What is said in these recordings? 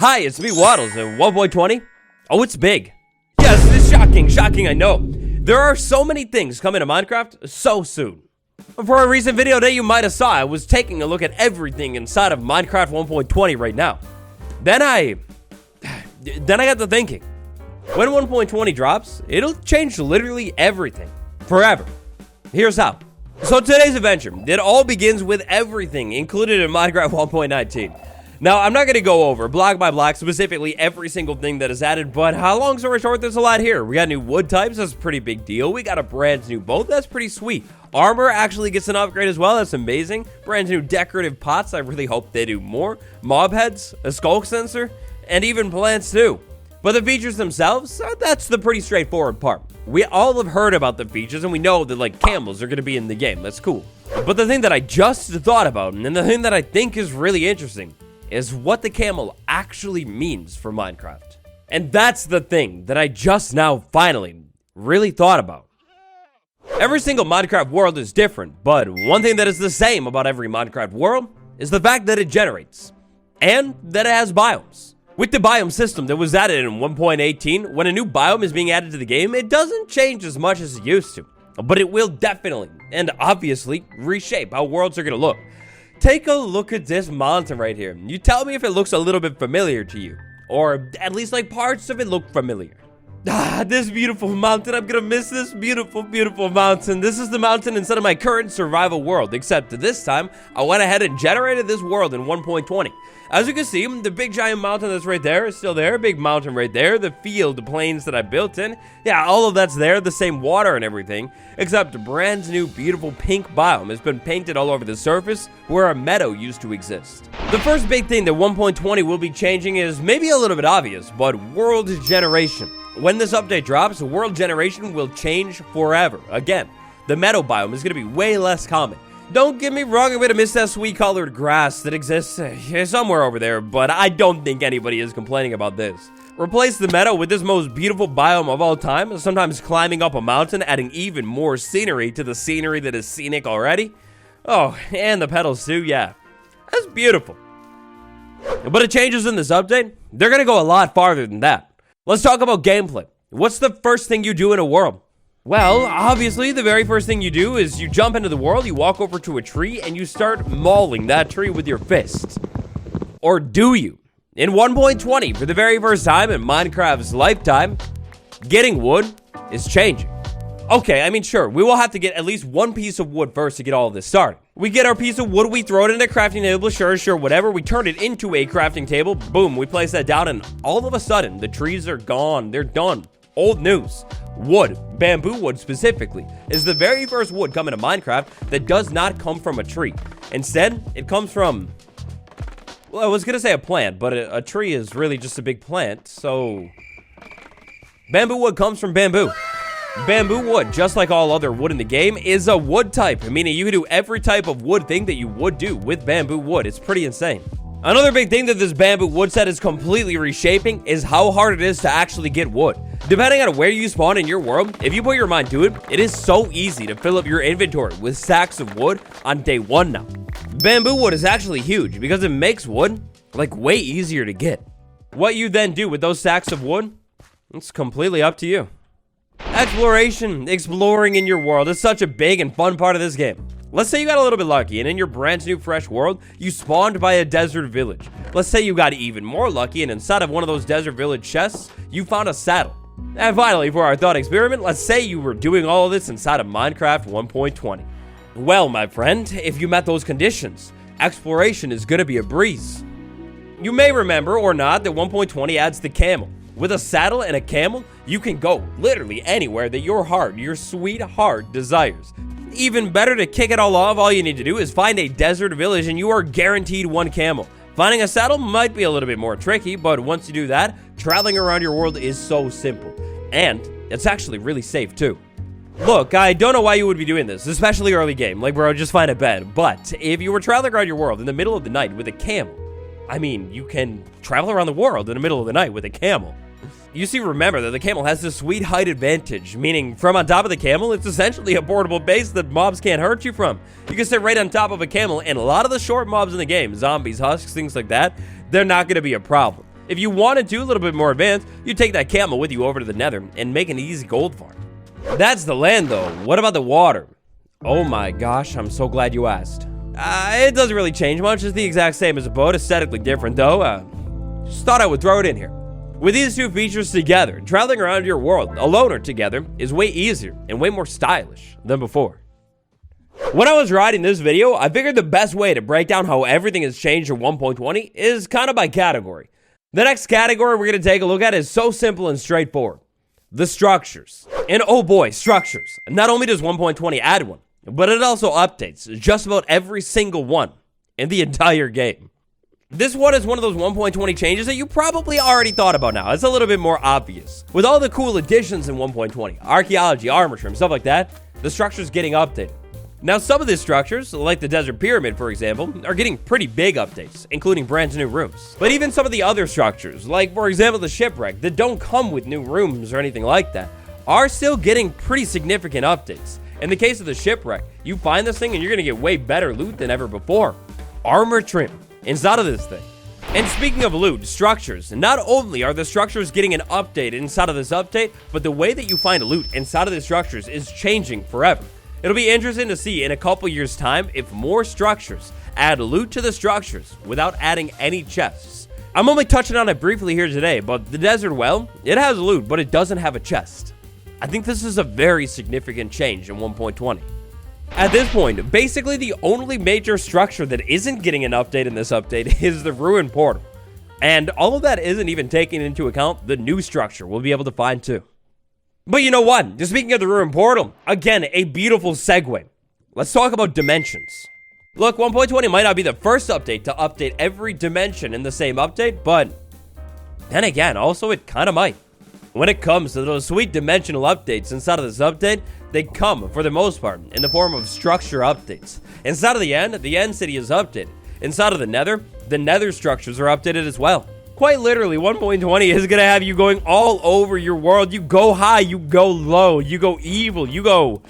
Hi, it's me, Waddles, and 1.20? Oh, it's big. Yes, it's shocking, I know. There are so many things coming to Minecraft so soon. For a recent video that you might have saw, I was taking a look at everything inside of Minecraft 1.20 right now. Then I got to thinking, when 1.20 drops, it'll change literally everything, forever. Here's how. So today's adventure, it all begins with everything included in Minecraft 1.19. Now, I'm not going to go over block by block specifically every single thing that is added, but how long story short, there's a lot here. We got new wood types, that's a pretty big deal. We got a brand new boat, that's pretty sweet. Armor actually gets an upgrade as well, that's amazing. Brand new decorative pots, I really hope they do more. Mob heads, a skull sensor, and even plants too. But the features themselves, that's the pretty straightforward part. We all have heard about the features, and we know that like camels are going to be in the game, that's cool. But the thing that I just thought about, and the thing that I think is really interesting, is what the camel actually means for Minecraft. And that's the thing that I just now finally really thought about. Every single Minecraft world is different, but one thing that is the same about every Minecraft world is the fact that it generates, and that it has biomes. With the biome system that was added in 1.18, when a new biome is being added to the game, it doesn't change as much as it used to, but it will definitely, and obviously, reshape how worlds are gonna look. Take a look at this mountain right here. You tell me if it looks a little bit familiar to you. Or at least like parts of it look familiar. This beautiful mountain. I'm gonna miss this beautiful mountain. This is the mountain instead of my current survival world. Except this time, I went ahead and generated this world in 1.20. As you can see, the big giant mountain that's right there is still there. Big mountain right there. The field, the plains that I built in. Yeah, all of that's there. The same water and everything. Except a brand new beautiful pink biome has been painted all over the surface where a meadow used to exist. The first big thing that 1.20 will be changing is maybe a little bit obvious, but world generation. When this update drops, world generation will change forever. Again, the meadow biome is going to be way less common. Don't get me wrong, I'm going to miss that sweet colored grass that exists somewhere over there, but I don't think anybody is complaining about this. Replace the meadow with this most beautiful biome of all time, sometimes climbing up a mountain, adding even more scenery to the scenery that is scenic already. Oh, and the petals too, yeah. That's beautiful. But the changes in this update, they're going to go a lot farther than that. Let's talk about gameplay. What's the first thing you do in a world? Well, obviously, the very first thing you do is you jump into the world, you walk over to a tree, and you start mauling that tree with your fists. Or do you? In 1.20, for the very first time in Minecraft's lifetime, getting wood is changing. Okay, I mean, sure, we will have to get at least one piece of wood first to get all of this started. We get our piece of wood, we throw it in a crafting table, sure, whatever. We turn it into a crafting table, boom, we place that down, and all of a sudden, the trees are gone, they're done. Old news. Wood, bamboo wood specifically, is the very first wood coming to Minecraft that does not come from a tree. Instead, it comes from, well, I was gonna say a plant, but a tree is really just a big plant, so bamboo wood comes from bamboo. Bamboo wood, just like all other wood in the game, is a wood type, meaning you can do every type of wood thing that you would do with bamboo wood. It's pretty insane. Another big thing that this bamboo wood set is completely reshaping is how hard it is to actually get wood. Depending on where you spawn in your world, if you put your mind to it, it is so easy to fill up your inventory with stacks of wood on day one now. Bamboo wood is actually huge because it makes wood, like, way easier to get. What you then do with those stacks of wood, it's completely up to you. Exploration, exploring in your world is such a big and fun part of this game. Let's say you got a little bit lucky and in your brand new fresh world, you spawned by a desert village. Let's say you got even more lucky and inside of one of those desert village chests, you found a saddle. And finally, for our thought experiment, let's say you were doing all of this inside of Minecraft 1.20. Well, my friend, if you met those conditions, exploration is gonna be a breeze. You may remember or not that 1.20 adds the camel. With a saddle and a camel, you can go literally anywhere that your heart, your sweet heart desires. Even better, to kick it all off, all you need to do is find a desert village and you are guaranteed one camel. Finding a saddle might be a little bit more tricky, but once you do that, traveling around your world is so simple. And it's actually really safe too. Look, I don't know why you would be doing this, especially early game, like bro, just find a bed. But if you were traveling around your world in the middle of the night with a camel, I mean, you can travel around the world in the middle of the night with a camel. You see, remember that the camel has this sweet height advantage, meaning from on top of the camel, it's essentially a portable base that mobs can't hurt you from. You can sit right on top of a camel, and a lot of the short mobs in the game, zombies, husks, things like that, they're not going to be a problem. If you wanted to, a little bit more advanced, you take that camel with you over to the nether and make an easy gold farm. That's the land though. What about the water? Oh my gosh, I'm so glad you asked. It doesn't really change much. It's the exact same as a boat, aesthetically different though. Just thought I would throw it in here. With these two features together, traveling around your world, alone or together, is way easier and way more stylish than before. When I was writing this video, I figured the best way to break down how everything has changed in 1.20 is kind of by category. The next category we're going to take a look at is so simple and straightforward. The structures. And oh boy, structures. Not only does 1.20 add one, but it also updates just about every single one in the entire game. This one is one of those 1.20 changes that you probably already thought about now. It's a little bit more obvious. With all the cool additions in 1.20, archaeology, armor trim, stuff like that, the structure's getting updated. Now, some of these structures, like the Desert Pyramid, for example, are getting pretty big updates, including brand new rooms. But even some of the other structures, like, for example, the Shipwreck, that don't come with new rooms or anything like that, are still getting pretty significant updates. In the case of the Shipwreck, you find this thing and you're going to get way better loot than ever before. Armor trim inside of this thing. And speaking of loot, structures, not only are the structures getting an update inside of this update, but the way that you find loot inside of the structures is changing forever. It'll be interesting to see in a couple years' time if more structures add loot to the structures without adding any chests. I'm only touching on it briefly here today, but the Desert Well, it has loot, but it doesn't have a chest. I think this is a very significant change in 1.20. At this point, basically the only major structure that isn't getting an update in this update is the Ruin Portal. And all of that isn't even taking into account the new structure we'll be able to find too. But you know what? Just speaking of the Ruin Portal, again, a beautiful segue. Let's talk about dimensions. Look, 1.20 might not be the first update to update every dimension in the same update, but then again, also it kind of might. When it comes to those sweet dimensional updates inside of this update, they come, for the most part, in the form of structure updates. Inside of the end city is updated. Inside of the nether structures are updated as well. Quite literally, 1.20 is going to have you going all over your world. You go high, you go low, you go evil, you go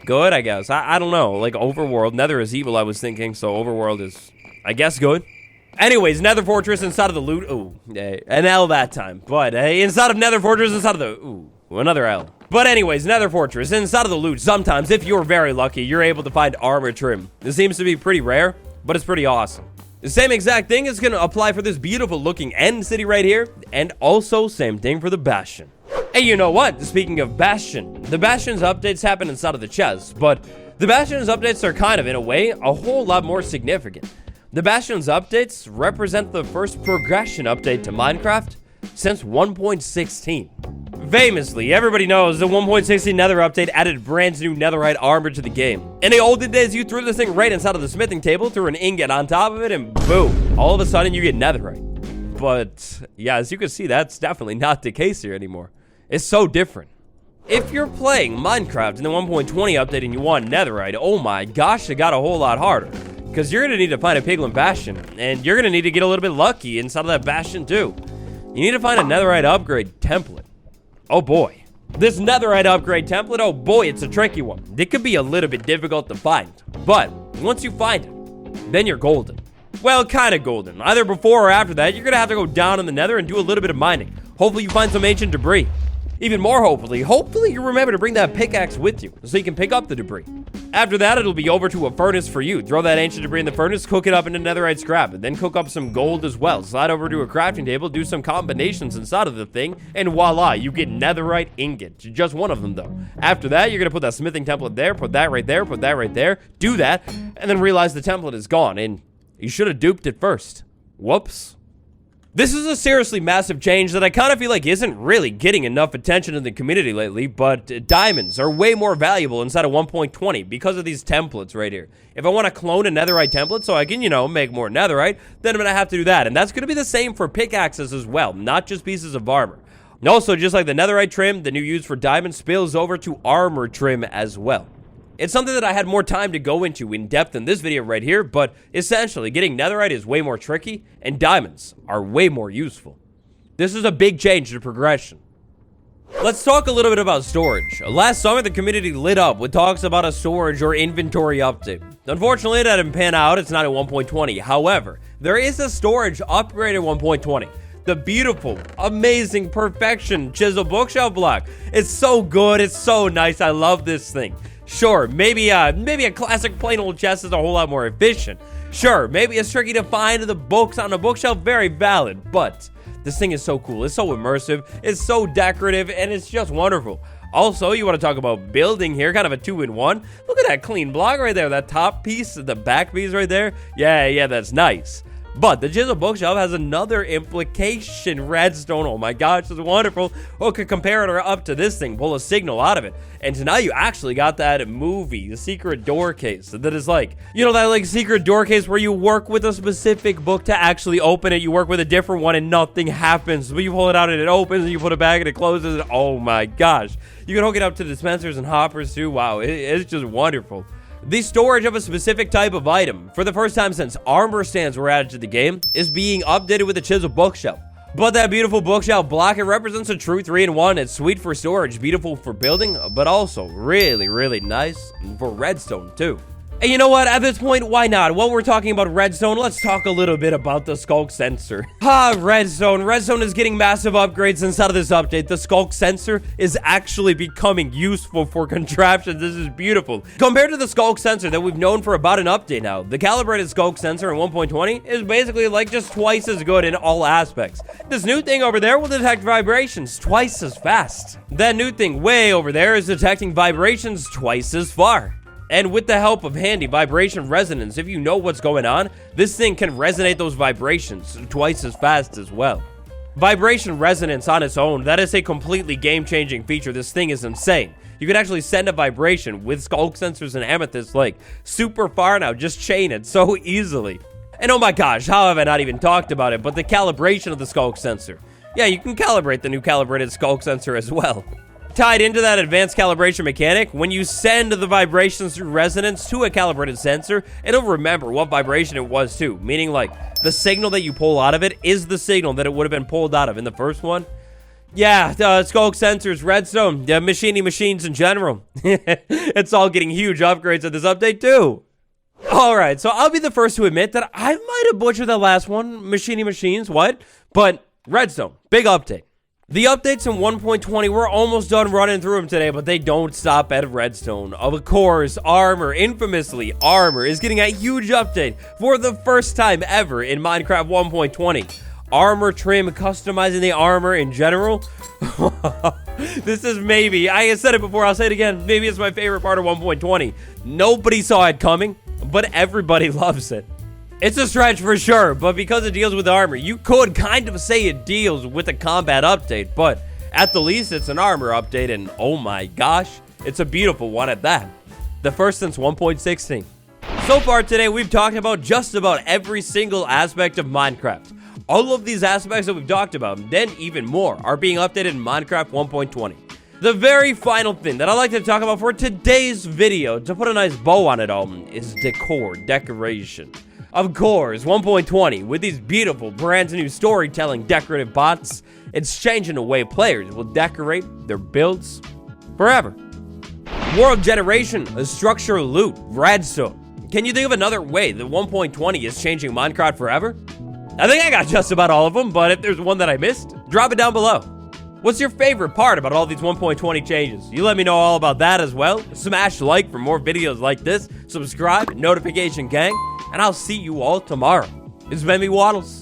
good, I guess. I don't know, like overworld. Nether is evil, I was thinking, so overworld is, I guess, good. Anyways, Nether Fortress inside of the loot. Ooh, an L that time. But inside of Nether Fortress, inside of the... Ooh, another L. But anyways, Nether Fortress, inside of the loot, sometimes, if you're very lucky, you're able to find armor trim. This seems to be pretty rare, but it's pretty awesome. The same exact thing is going to apply for this beautiful looking end city right here, and also same thing for the Bastion. Hey, you know what? Speaking of Bastion, the Bastion's updates happen inside of the chest, but the Bastion's updates are kind of, in a way, a whole lot more significant. The Bastion's updates represent the first progression update to Minecraft since 1.16. Famously, everybody knows the 1.16 Nether update added brand new netherite armor to the game. In the olden days, you threw this thing right inside of the smithing table, threw an ingot on top of it, and boom, all of a sudden you get netherite. But yeah, as you can see, that's definitely not the case here anymore. It's so different. If you're playing Minecraft in the 1.20 update and you want netherite, oh my gosh, it got a whole lot harder. Because you're going to need to find a Piglin Bastion, and you're going to need to get a little bit lucky inside of that Bastion too. You need to find a netherite upgrade template. Oh boy. This netherite upgrade template, oh boy, it's a tricky one. It could be a little bit difficult to find, but once you find it, then you're golden. Well, kind of golden. Either before or after that, you're going to have to go down in the nether and do a little bit of mining. Hopefully you find some ancient debris. Even more hopefully you remember to bring that pickaxe with you so you can pick up the debris. After that, it'll be over to a furnace for you. Throw that ancient debris in the furnace, cook it up into netherite scrap, and then cook up some gold as well. Slide over to a crafting table, do some combinations inside of the thing, and voila, you get netherite ingot. Just one of them, though. After that, you're going to put that smithing template there, put that right there, put that right there, do that, and then realize the template is gone, and you should have duped it first. Whoops. This is a seriously massive change that I kind of feel like isn't really getting enough attention in the community lately, but diamonds are way more valuable inside of 1.20 because of these templates right here. If I want to clone a netherite template so I can, make more netherite, then I'm going to have to do that. And that's going to be the same for pickaxes as well, not just pieces of armor. And also, just like the netherite trim, the new use for diamonds spills over to armor trim as well. It's something that I had more time to go into in depth in this video right here, but essentially, getting netherite is way more tricky, and diamonds are way more useful. This is a big change to progression. Let's talk a little bit about storage. Last summer, the community lit up with talks about a storage or inventory update. Unfortunately, that didn't pan out. It's not at 1.20. However, there is a storage upgrade at 1.20. The beautiful, amazing, perfection chisel bookshelf block. It's so good. It's so nice. I love this thing. Sure, maybe a classic plain old chest is a whole lot more efficient. Sure, maybe it's tricky to find the books on a bookshelf. Very valid, but this thing is so cool. It's so immersive. It's so decorative, and it's just wonderful. Also, you want to talk about building here, kind of a 2-in-1. Look at that clean block right there. That top piece, the back piece right there. Yeah, that's nice. But the chisel bookshelf has another implication. Redstone, oh my gosh, it's wonderful. Well, could compare it up to this thing, pull a signal out of it. And so now you actually got that movie, the secret door case, that is like, you know, that like secret door case where you work with a specific book to actually open it. You work with a different one and nothing happens. But you pull it out and it opens, and you put it back and it closes. Oh my gosh. You can hook it up to dispensers and hoppers too. Wow, it's just wonderful. The storage of a specific type of item, for the first time since armor stands were added to the game, is being updated with the chisel bookshelf. But that beautiful bookshelf block, it represents a true 3-in-1. It's sweet for storage, beautiful for building, but also really nice for redstone too. And you know what? At this point, why not? While we're talking about redstone, let's talk a little bit about the Sculk sensor. Redstone. Redstone is getting massive upgrades inside of this update. The Sculk sensor is actually becoming useful for contraptions. This is beautiful. Compared to the Sculk sensor that we've known for about an update now, the calibrated Sculk sensor in 1.20 is basically like just twice as good in all aspects. This new thing over there will detect vibrations twice as fast. That new thing way over there is detecting vibrations twice as far. And with the help of handy vibration resonance, if you know what's going on, this thing can resonate those vibrations twice as fast as well. Vibration resonance on its own, that is a completely game-changing feature. This thing is insane. You can actually send a vibration with Sculk sensors and Amethyst like super far now. Just chain it so easily. And oh my gosh, how have I not even talked about it, but the calibration of the Sculk sensor. Yeah, you can calibrate the new calibrated Sculk sensor as well. Tied into that advanced calibration mechanic, when you send the vibrations through resonance to a calibrated sensor, it'll remember what vibration it was too, meaning like the signal that you pull out of it is the signal that it would have been pulled out of in the first one. Yeah, Sculk sensors, redstone, machining machines in general. It's all getting huge upgrades at this update too. Alright, so I'll be the first to admit that I might have butchered the last one, machining machines, what? But redstone, big update. The updates in 1.20, we're almost done running through them today, but they don't stop at redstone. Of course, armor, infamously, armor is getting a huge update for the first time ever in Minecraft 1.20. Armor trim, customizing the armor in general. This is maybe, I said it before, I'll say it again, maybe it's my favorite part of 1.20. Nobody saw it coming, but everybody loves it. It's a stretch for sure, but because it deals with armor, you could kind of say it deals with a combat update, but at the least, it's an armor update, and oh my gosh, it's a beautiful one at that. The first since 1.16. So far today, we've talked about just about every single aspect of Minecraft. All of these aspects that we've talked about, then even more, are being updated in Minecraft 1.20. The very final thing that I'd like to talk about for today's video, to put a nice bow on it all, is decor, decoration. Of course, 1.20, with these beautiful, brand new storytelling decorative bots, it's changing the way players will decorate their builds forever. World generation, a structure loot, redstone. Can you think of another way that 1.20 is changing Minecraft forever? I think I got just about all of them, but if there's one that I missed, drop it down below. What's your favorite part about all these 1.20 changes? You let me know all about that as well. Smash like for more videos like this. Subscribe, notification gang, and I'll see you all tomorrow. It's been me, Waddles.